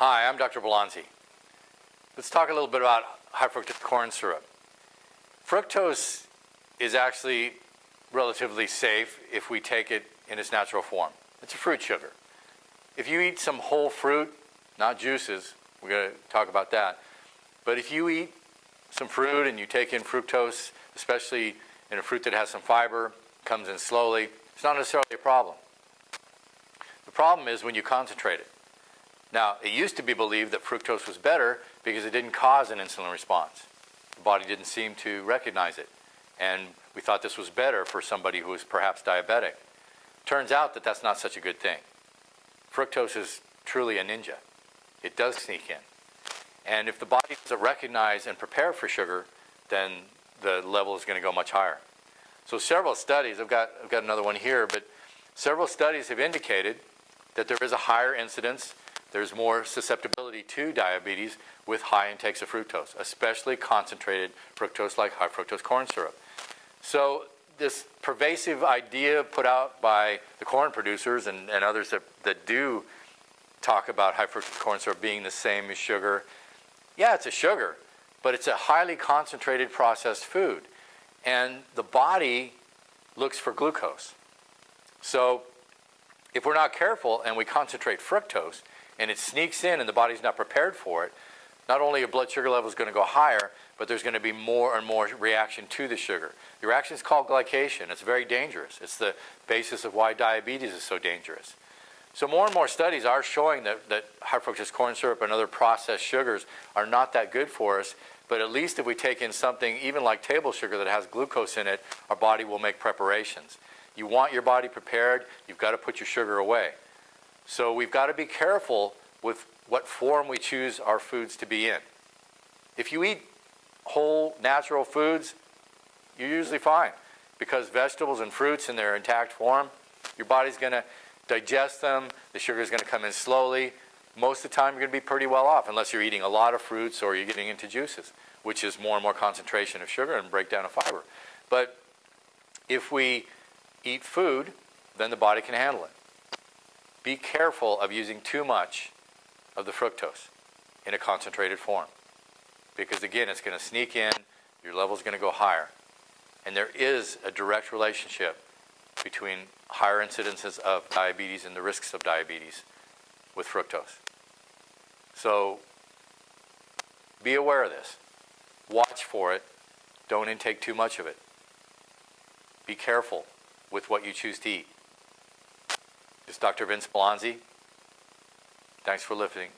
Hi, I'm Dr. Belanzi. Let's talk a little bit about high fructose corn syrup. Fructose is actually relatively safe if we take it in its natural form. It's a fruit sugar. If you eat some whole fruit, not juices, we're going to talk about that, but if you eat some fruit and you take in fructose, especially in a fruit that has some fiber, comes in slowly, it's not necessarily a problem. The problem is when you concentrate it. Now, it used to be believed that fructose was better because it didn't cause an insulin response. The body didn't seem to recognize it. And we thought this was better for somebody who was perhaps diabetic. Turns out that that's not such a good thing. Fructose is truly a ninja. It does sneak in. And if the body doesn't recognize and prepare for sugar, then the level is going to go much higher. So several studies, I've got another one here, but several studies have indicated that there is a higher incidence. There's more susceptibility to diabetes with high intakes of fructose, especially concentrated fructose like high fructose corn syrup. So this pervasive idea put out by the corn producers and others that do talk about high fructose corn syrup being the same as sugar, yeah, it's a sugar, but it's a highly concentrated processed food. And the body looks for glucose. So if we're not careful and we concentrate fructose, and it sneaks in and the body's not prepared for it, not only your blood sugar level is going to go higher, but there's going to be more and more reaction to the sugar. The reaction is called glycation. It's very dangerous. It's the basis of why diabetes is so dangerous. So more and more studies are showing that high fructose corn syrup and other processed sugars are not that good for us, but at least if we take in something even like table sugar that has glucose in it, our body will make preparations. You want your body prepared, you've got to put your sugar away. So we've got to be careful with what form we choose our foods to be in. If you eat whole, natural foods, you're usually fine because vegetables and fruits in their intact form, your body's going to digest them, the sugar is going to come in slowly. Most of the time you're going to be pretty well off unless you're eating a lot of fruits or you're getting into juices, which is more and more concentration of sugar and breakdown of fiber. But if we eat food, then the body can handle it. Be careful of using too much of the fructose in a concentrated form because, again, it's going to sneak in, your level is going to go higher. And there is a direct relationship between higher incidences of diabetes and the risks of diabetes with fructose. So be aware of this. Watch for it. Don't intake too much of it. Be careful with what you choose to eat. This is Dr. Vince Belanzi. Thanks for listening.